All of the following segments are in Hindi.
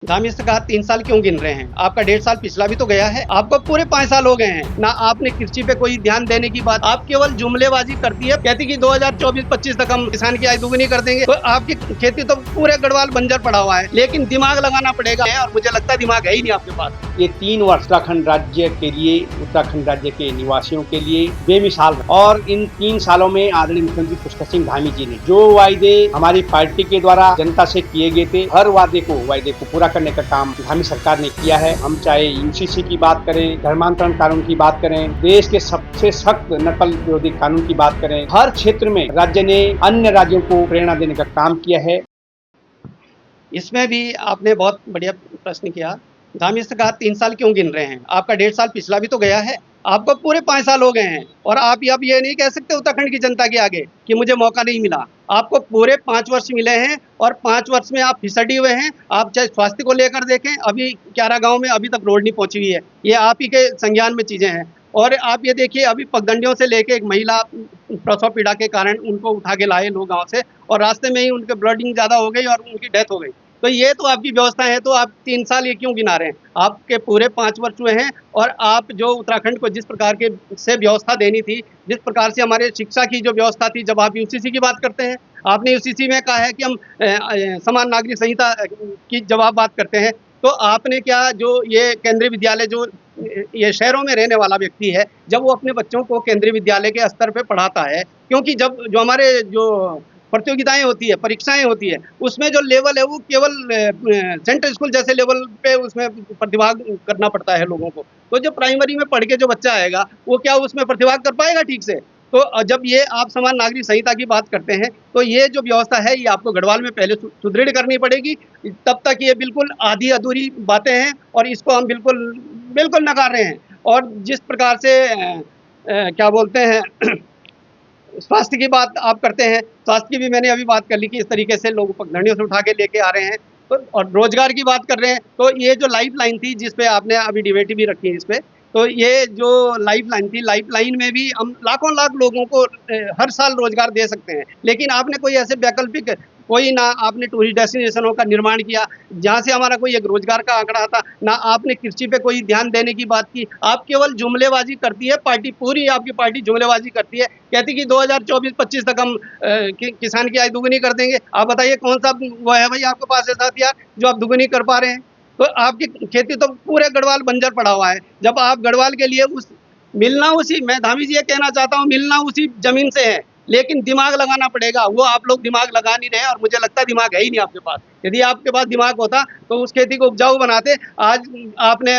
धामी से कहा 3 साल क्यों गिन रहे हैं? आपका 1.5 साल पिछला भी तो गया है। आपको पूरे 5 साल हो गए हैं। ना आपने कृषि पे कोई ध्यान देने की बात, आप केवल जुमलेबाजी करती है। कहती कि 2024-25 तक हम किसान की आय दुगनी कर देंगे। तो आपकी खेती तो पूरे गढ़वाल बंजर पड़ा हुआ है, लेकिन दिमाग लगाना पड़ेगा और मुझे लगता है दिमाग है ही नहीं आपके पास। ये 3 वर्ष उत्तराखंड राज्य के लिए, उत्तराखंड राज्य के निवासियों के लिए बेमिसाल और इन 3 सालों में आदरणीय मुख्यमंत्री पुष्कर सिंह धामी जी ने जो वायदे हमारी पार्टी के द्वारा जनता से किए गए थे, हर वायदे को पूरा करने का काम धामी सरकार ने किया है। हम चाहे यूसीसी की बात करें, धर्मांतरण कानून की बात करें, देश के सबसे सख्त नकल विरोधी कानून की बात करें, हर क्षेत्र में राज्य ने अन्य राज्यों को प्रेरणा देने का काम किया है। इसमें भी आपने बहुत बढ़िया प्रश्न किया। धामी से कहा 3 साल क्यों गिन रहे हैं? आपका 1.5 साल पिछला भी तो गया है। आपको पूरे 5 साल हो गए हैं और आप अब ये नहीं कह सकते उत्तराखंड की जनता के आगे कि मुझे मौका नहीं मिला। आपको पूरे 5 वर्ष मिले हैं और 5 वर्ष में आप फिसडी हुए हैं। आप चाहे स्वास्थ्य को लेकर देखें, अभी क्यारा गांव में अभी तक रोड नहीं पहुंची हुई है। ये आप ही के संज्ञान में चीजें हैं। और आप ये देखिए, अभी पगडंडियों से लेके एक महिला प्रसव पीड़ा के कारण उनको उठा के लाए लोग गाँव से, और रास्ते में ही उनके ब्लीडिंग ज़्यादा हो गई और उनकी डेथ हो गई। तो ये तो आपकी व्यवस्था है, तो आप 3 साल ये क्यों गिना रहे हैं? आपके पूरे 5 वर्ष हुए हैं और आप जो उत्तराखंड को जिस प्रकार के से व्यवस्था देनी थी, जिस प्रकार से हमारे शिक्षा की जो व्यवस्था थी, जब आप यूसीसी की बात करते हैं, आपने यूसीसी में कहा है कि हम समान नागरिक संहिता की जब आप बात करते हैं, तो आपने क्या जो ये केंद्रीय विद्यालय जो ये शहरों में रहने वाला व्यक्ति है, जब वो अपने बच्चों को केंद्रीय विद्यालय के स्तर पे पढ़ाता है, क्योंकि जब जो हमारे जो प्रतियोगिताएं होती है, परीक्षाएं होती है, उसमें जो लेवल है वो केवल सेंट्रल स्कूल जैसे लेवल पे उसमें प्रतिभाग करना पड़ता है लोगों को। तो जो प्राइमरी में पढ़ के जो बच्चा आएगा, वो क्या उसमें प्रतिभाग कर पाएगा ठीक से? तो जब ये आप समान नागरिक संहिता की बात करते हैं, तो ये जो व्यवस्था है, ये आपको गढ़वाल में पहले सुदृढ़ करनी पड़ेगी। तब तक ये बिल्कुल आधी अधूरी बातें हैं और इसको हम बिल्कुल नकार रहे हैं। और जिस प्रकार से क्या बोलते हैं स्वास्थ्य की बात आप करते हैं, स्वास्थ्य की भी मैंने अभी बात कर ली कि इस तरीके से लोग पगडंडियों से उठा के लेके आ रहे हैं। तो और रोजगार की बात कर रहे हैं, तो ये जो लाइफ लाइन थी जिस पे आपने अभी डिबेट भी रखी है इस पे, तो ये जो लाइफ लाइन थी, लाइफ लाइन में भी हम लाखों लाख लोगों को हर साल रोजगार दे सकते हैं, लेकिन आपने कोई ऐसे वैकल्पिक कोई ना आपने टूरिस्ट डेस्टिनेशनों का निर्माण किया जहाँ से हमारा कोई एक रोजगार का आंकड़ा आता, ना आपने कृषि पे कोई ध्यान देने की बात की। आप केवल जुमलेबाजी करती है, पार्टी पूरी आपकी पार्टी जुमलेबाजी करती है, कहती कि 2024-25 तक हम किसान की आय दुगनी कर देंगे। आप बताइए कौन सा वो है भाई आपके पास ऐसा हथियार जो आप दुगनी कर पा रहे हैं? तो आपकी खेती तो पूरे गढ़वाल बंजर पड़ा हुआ है। जब आप गढ़वाल के लिए मैं धामी जी ये कहना चाहता हूँ, मिलना उसी जमीन से है, लेकिन दिमाग लगाना पड़ेगा। वो आप लोग दिमाग लगा नहीं रहे और मुझे लगता है दिमाग है ही नहीं आपके पास। यदि आपके पास दिमाग होता तो उस खेती को उपजाऊ बनाते। आज आपने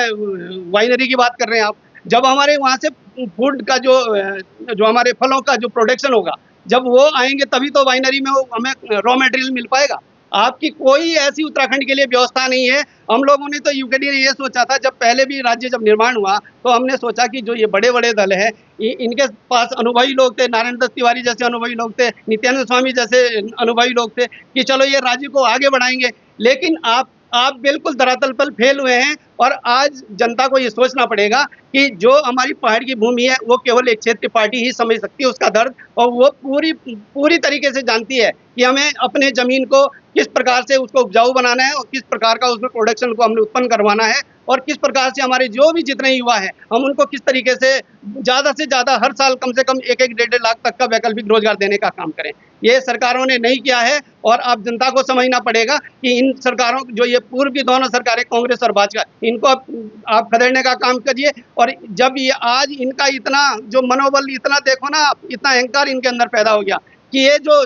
वाइनरी की बात कर रहे हैं आप, जब हमारे वहाँ से फूड का जो हमारे फलों का जो प्रोडक्शन होगा, जब वो आएंगे तभी तो वाइनरी में हमें रॉ मटेरियल मिल पाएगा। आपकी कोई ऐसी उत्तराखंड के लिए व्यवस्था नहीं है। हम लोगों ने तो यूकेडी ने ये सोचा था, जब पहले भी राज्य जब निर्माण हुआ, तो हमने सोचा कि जो ये बड़े बड़े दल हैं, इनके पास अनुभवी लोग थे, नारायण दत्त तिवारी जैसे अनुभवी लोग थे, नित्यानंद स्वामी जैसे अनुभवी लोग थे, कि चलो ये राज्य को आगे बढ़ाएंगे। लेकिन आप बिल्कुल धरातल पर फेल हुए हैं। और आज जनता को ये सोचना पड़ेगा कि जो हमारी पहाड़ की भूमि है, वो केवल एक क्षेत्रीय पार्टी ही समझ सकती है उसका दर्द, और वो पूरी तरीके से जानती है कि हमें अपने जमीन को किस प्रकार से उसको उपजाऊ बनाना है और किस प्रकार का उसमें प्रोडक्शन को हमने उत्पन्न करवाना है, और किस प्रकार से हमारे जो भी जितने युवा हैं, हम उनको किस तरीके से ज़्यादा हर साल कम से कम 1-1 लाख तक का वैकल्पिक रोजगार देने का काम करें। ये सरकारों ने नहीं किया है और अब जनता को समझना पड़ेगा कि इन सरकारों जो ये पूर्व की दोनों सरकारें, कांग्रेस और भाजपा, इनको आप खदेड़ने का काम करिए। और जब ये आज इनका इतना जो मनोबल, इतना देखो ना आप, इतना अहंकार इनके अंदर पैदा हो गया कि ये जो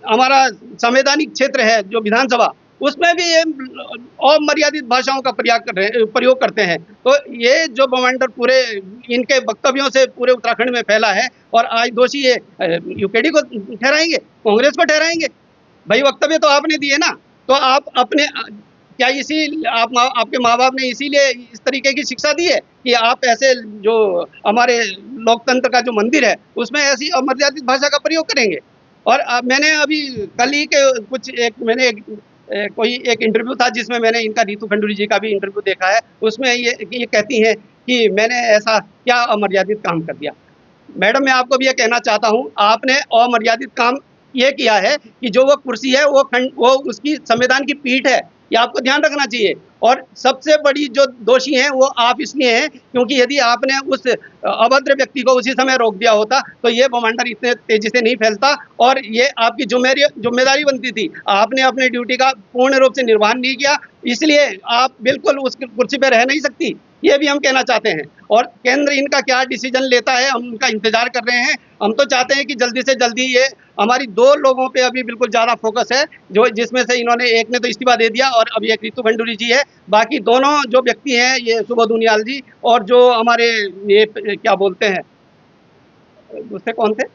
हमारा संवैधानिक क्षेत्र है जो विधानसभा, उसमें भी ये अमर्यादित भाषाओं का प्रयोग करते हैं। तो ये जो बवंडर पूरे इनके वक्तव्यों से पूरे उत्तराखंड में फैला है, और आज दोषी ये यूकेडी को ठहराएंगे, कांग्रेस को ठहराएंगे? भाई वक्तव्य तो आपने दिए ना, तो आप अपने क्या आपके माँ बाप ने इसीलिए इस तरीके की शिक्षा दी है कि आप ऐसे जो हमारे लोकतंत्र का जो मंदिर है उसमें ऐसी अमर्यादित भाषा का प्रयोग करेंगे? और मैंने अभी कल ही के कोई एक इंटरव्यू था जिसमें मैंने इनका रीतू खंडूरी जी का भी इंटरव्यू देखा है। उसमें ये कहती हैं कि मैंने ऐसा क्या अमर्यादित काम कर दिया। मैडम, मैं आपको भी ये कहना चाहता हूँ, आपने अमर्यादित काम ये किया है कि जो वो कुर्सी है वो उसकी संविधान की पीठ है, ये आपको ध्यान रखना चाहिए। और सबसे बड़ी जो दोषी हैं वो आप इसलिए हैं क्योंकि यदि आपने उस अभद्र व्यक्ति को उसी समय रोक दिया होता तो ये बवंडर इतने तेजी से नहीं फैलता और ये आपकी जिम्मेदारी बनती थी। आपने अपनी ड्यूटी का पूर्ण रूप से निर्वहन नहीं किया, इसलिए आप बिल्कुल उस कुर्सी पर रह नहीं सकती, ये भी हम कहना चाहते हैं। और केंद्र इनका क्या डिसीजन लेता है हम उनका इंतजार कर रहे हैं। हम तो चाहते हैं कि जल्दी से जल्दी ये हमारी 2 लोगों पे अभी बिल्कुल ज़्यादा फोकस है, जो जिसमें से इन्होंने एक ने तो इस्तीफा दे दिया और अभी एक रितु भंडूरी जी है। बाकी दोनों जो व्यक्ति हैं ये सुबोध उनियाल जी और जो हमारे ये क्या बोलते हैं दूसरे कौन थे,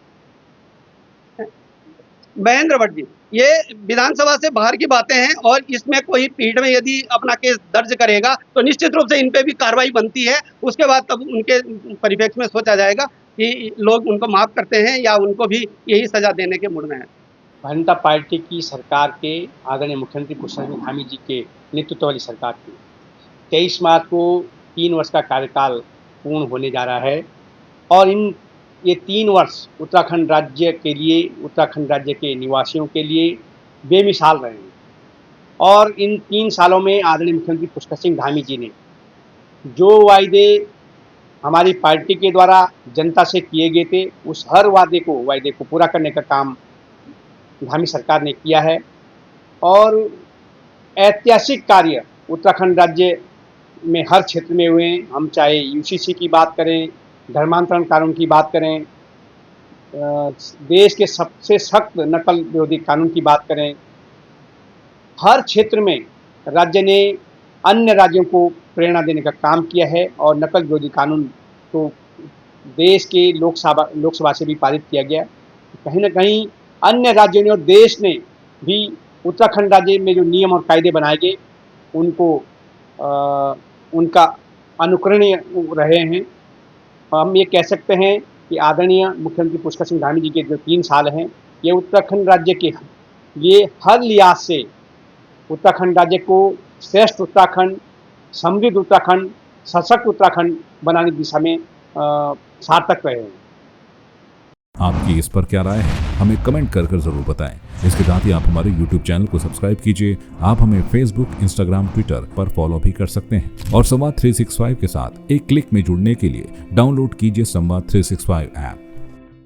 महेंद्र भट्ट जी, ये विधानसभा से बाहर की बातें हैं और इसमें कोई पीठ में यदि अपना केस दर्ज करेगा तो निश्चित रूप से इन पे भी कार्रवाई बनती है। उसके बाद तब उनके परिप्रेक्ष्य में सोचा जाएगा कि लोग उनको माफ करते हैं या उनको भी यही सजा देने के मूड में है। भारतीय जनता पार्टी की सरकार के आदरणीय मुख्यमंत्री पुष्कर सिंह धामी जी के नेतृत्व वाली सरकार की 23 मार्च को 3 वर्ष का कार्यकाल पूर्ण होने जा रहा है और ये 3 वर्ष उत्तराखंड राज्य के लिए, उत्तराखंड राज्य के निवासियों के लिए बेमिसाल रहे हैं। और इन 3 सालों में आदरणीय मुख्यमंत्री पुष्कर सिंह धामी जी ने जो वायदे हमारी पार्टी के द्वारा जनता से किए गए थे, उस हर वादे को पूरा करने का काम धामी सरकार ने किया है। और ऐतिहासिक कार्य उत्तराखंड राज्य में हर क्षेत्र में हुए हैं। हम चाहे यूसीसी की बात करें, धर्मांतरण कानून की बात करें, देश के सबसे सख्त नकल विरोधी कानून की बात करें, हर क्षेत्र में राज्य ने अन्य राज्यों को प्रेरणा देने का काम किया है। और नकल विरोधी कानून तो देश के लोकसभा से भी पारित किया गया। कहीं ना कहीं अन्य राज्यों ने और देश ने भी उत्तराखंड राज्य में जो नियम और कायदे बनाए गए उनको उनका अनुकरणीय रहे हैं। हम ये कह सकते हैं कि आदरणीय मुख्यमंत्री पुष्कर सिंह धामी जी के जो 3 साल हैं ये उत्तराखंड राज्य के लिए हर लिहाज से उत्तराखंड राज्य को श्रेष्ठ उत्तराखंड, समृद्ध उत्तराखंड, सशक्त उत्तराखंड बनाने की दिशा में सार्थक रहे हैं। आपकी इस पर क्या राय है, हमें कमेंट कर जरूर बताएं। इसके साथ ही आप हमारे YouTube चैनल को सब्सक्राइब कीजिए। आप हमें Facebook, Instagram, Twitter पर फॉलो भी कर सकते हैं और संवाद 365 के साथ एक क्लिक में जुड़ने के लिए डाउनलोड कीजिए संवाद 365 ऐप।